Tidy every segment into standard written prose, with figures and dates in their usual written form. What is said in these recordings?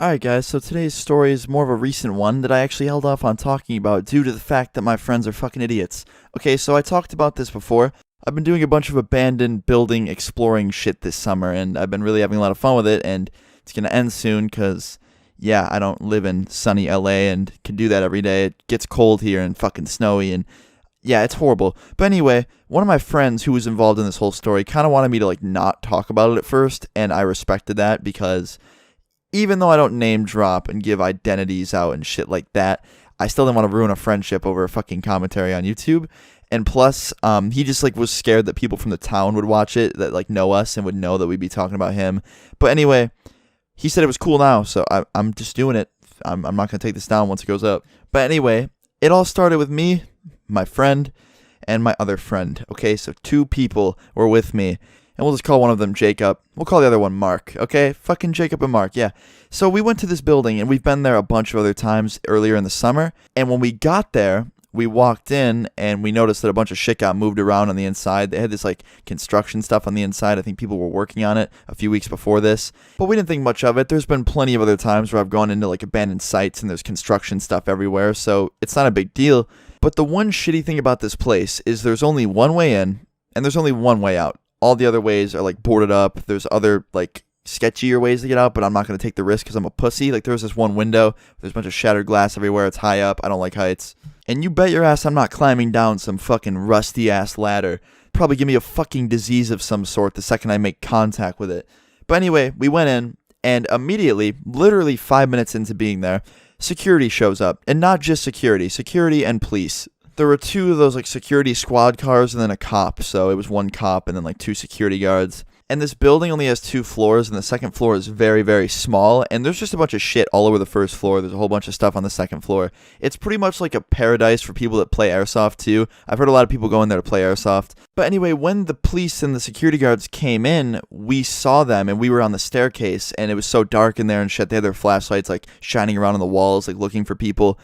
Alright guys, so today's story is more of a recent one that I actually held off on talking about due to the fact that my friends are fucking idiots. Okay, so I talked about this before. I've been doing a bunch of abandoned building exploring shit this summer, and I've been really having a lot of fun with it, and it's gonna end soon, cause, yeah, I don't live in sunny LA and can do that every day. It gets cold here and fucking snowy, and yeah, it's horrible. But anyway, one of my friends who was involved in this whole story kind of wanted me to, like, not talk about it at first, and I respected that because even though I don't name drop and give identities out and shit like that, I still didn't want to ruin a friendship over a fucking commentary on YouTube. And plus, he just like was scared that people from the town would watch it that like know us and would know that we'd be talking about him. But anyway, he said it was cool now, so I'm just doing it. I'm not gonna take this down once it goes up. But anyway, it all started with me, my friend, and my other friend. Okay, so two people were with me. And we'll just call one of them Jacob. We'll call the other one Mark, okay? Fucking Jacob and Mark, yeah. So we went to this building, and we've been there a bunch of other times earlier in the summer. And when we got there, we walked in, and we noticed that a bunch of shit got moved around on the inside. They had this, like, construction stuff on the inside. I think people were working on it a few weeks before this. But we didn't think much of it. There's been plenty of other times where I've gone into, like, abandoned sites, and there's construction stuff everywhere. So it's not a big deal. But the one shitty thing about this place is there's only one way in, and there's only one way out. All the other ways are like boarded up. There's other like sketchier ways to get out, but I'm not going to take the risk because I'm a pussy. Like there's this one window. There's a bunch of shattered glass everywhere. It's high up. I don't like heights. And you bet your ass I'm not climbing down some fucking rusty ass ladder. Probably give me a fucking disease of some sort the second I make contact with it. But anyway, we went in and immediately, literally 5 minutes into being there, security shows up. And not just security and police. There were two of those like security squad cars and then a cop. So it was one cop and then like two security guards. And this building only has 2 floors, and the second floor is very, very small. And there's just a bunch of shit all over the first floor. There's a whole bunch of stuff on the second floor. It's pretty much like a paradise for people that play airsoft too. I've heard a lot of people go in there to play airsoft. But anyway, when the police and the security guards came in, we saw them, and we were on the staircase, and it was so dark in there and shit. They had their flashlights like shining around on the walls, like looking for people.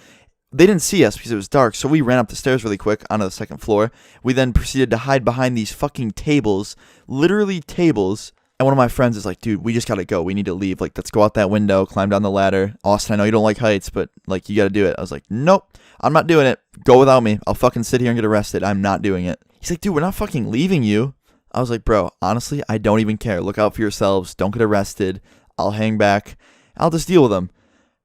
They didn't see us because it was dark, so we ran up the stairs really quick onto the second floor. We then proceeded to hide behind these fucking tables, literally tables. And one of my friends is like, dude, we just gotta go. We need to leave. Like, let's go out that window, climb down the ladder. Austin, I know you don't like heights, but like, you gotta do it. I was like, nope, I'm not doing it. Go without me. I'll fucking sit here and get arrested. I'm not doing it. He's like, dude, we're not fucking leaving you. I was like, bro, honestly, I don't even care. Look out for yourselves. Don't get arrested. I'll hang back. I'll just deal with them.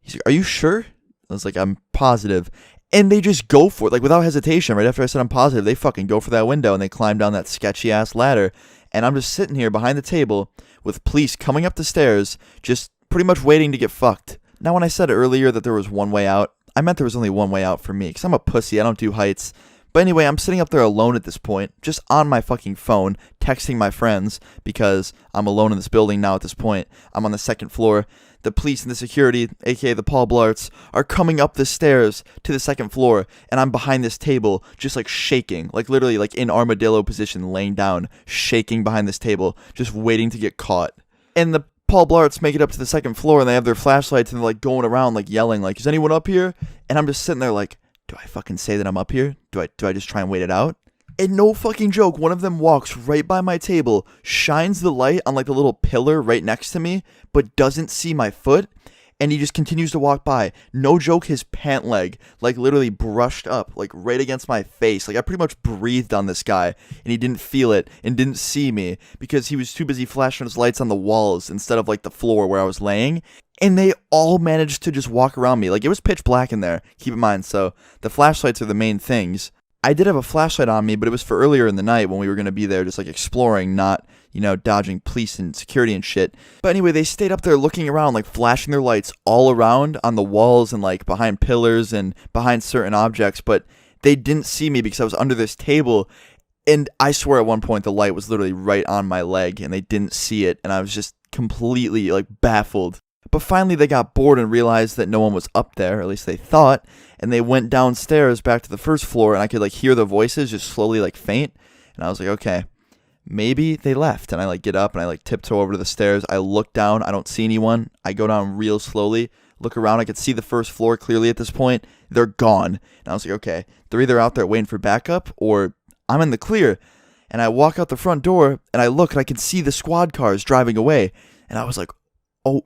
He's like, are you sure? I was like, I'm positive. And they just go for it, like without hesitation. Right after I said I'm positive, they fucking go for that window and they climb down that sketchy ass ladder. And I'm just sitting here behind the table with police coming up the stairs, just pretty much waiting to get fucked. Now, when I said earlier that there was one way out, I meant there was only one way out for me, because I'm a pussy. I don't do heights. But anyway, I'm sitting up there alone at this point, just on my fucking phone, texting my friends, because I'm alone in this building now at this point. I'm on the second floor. The police and the security, aka the Paul Blarts, are coming up the stairs to the second floor, and I'm behind this table, just like shaking, like literally like in armadillo position, laying down, shaking behind this table, just waiting to get caught. And the Paul Blarts make it up to the second floor, and they have their flashlights, and they're like going around, like yelling, like, is anyone up here? And I'm just sitting there like, do I fucking say that I'm up here? Do I just try and wait it out? And no fucking joke, one of them walks right by my table, shines the light on like the little pillar right next to me, but doesn't see my foot, and he just continues to walk by. No joke, his pant leg like literally brushed up like right against my face. Like I pretty much breathed on this guy, and he didn't feel it and didn't see me because he was too busy flashing his lights on the walls instead of like the floor where I was laying. And they all managed to just walk around me. Like it was pitch black in there, keep in mind, so the flashlights are the main things. I did have a flashlight on me, but it was for earlier in the night when we were going to be there just like exploring, not, you know, dodging police and security and shit. But anyway, they stayed up there looking around, like flashing their lights all around on the walls and like behind pillars and behind certain objects, but they didn't see me because I was under this table. And I swear at one point the light was literally right on my leg and they didn't see it, and I was just completely like baffled. But finally they got bored and realized that no one was up there, or at least they thought, and they went downstairs back to the first floor, and I could like hear their voices just slowly like faint, and I was like, okay, maybe they left. And I like get up and I like tiptoe over to the stairs. I look down, I don't see anyone. I go down real slowly, look around, I could see the first floor clearly at this point. They're gone. And I was like, okay, they're either out there waiting for backup or I'm in the clear. And I walk out the front door and I look and I can see the squad cars driving away, and I was like, oh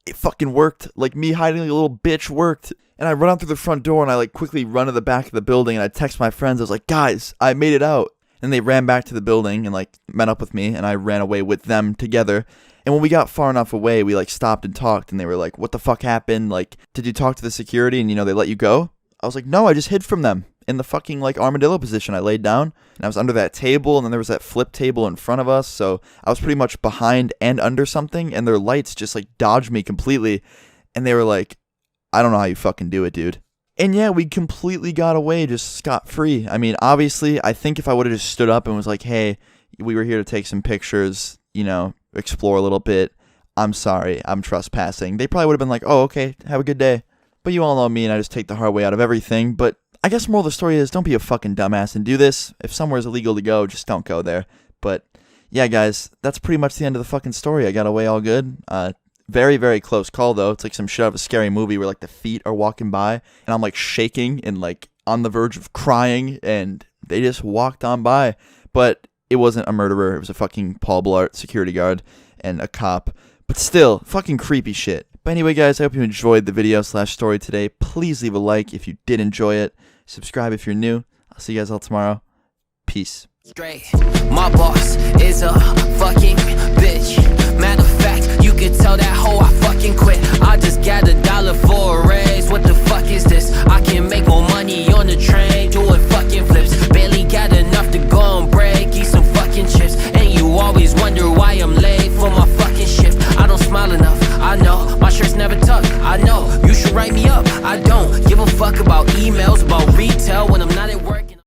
It fucking worked. Like, me hiding like a little bitch worked. And I run out through the front door, and I like quickly run to the back of the building, and I text my friends. I was like, guys, I made it out. And they ran back to the building and like met up with me, and I ran away with them together. And when we got far enough away, we like stopped and talked, and they were like, what the fuck happened? Like, did you talk to the security and they let you go? I was like, no, I just hid from them in the fucking like armadillo position. I laid down, and I was under that table, and then there was that flip table in front of us, so I was pretty much behind and under something, and their lights just like dodged me completely. And they were like, I don't know how you fucking do it, dude. And yeah, we completely got away just scot-free. I mean, obviously, I think if I would have just stood up and was like, hey, we were here to take some pictures, explore a little bit, I'm sorry, I'm trespassing, they probably would have been like, oh, okay, have a good day. But you all know me, and I just take the hard way out of everything. But I guess moral of the story is, don't be a fucking dumbass and do this. If somewhere's illegal to go, just don't go there. But yeah, guys, that's pretty much the end of the fucking story. I got away all good. Very, very close call, though. It's like some shit out of a scary movie where, like, the feet are walking by, and I'm, like, shaking and, like, on the verge of crying, and they just walked on by. But it wasn't a murderer. It was a fucking Paul Blart security guard and a cop. But still, fucking creepy shit. But anyway, guys, I hope you enjoyed the video/story today. Please leave a like if you did enjoy it. Subscribe if you're new. I'll see you guys all tomorrow. Peace. My boss is a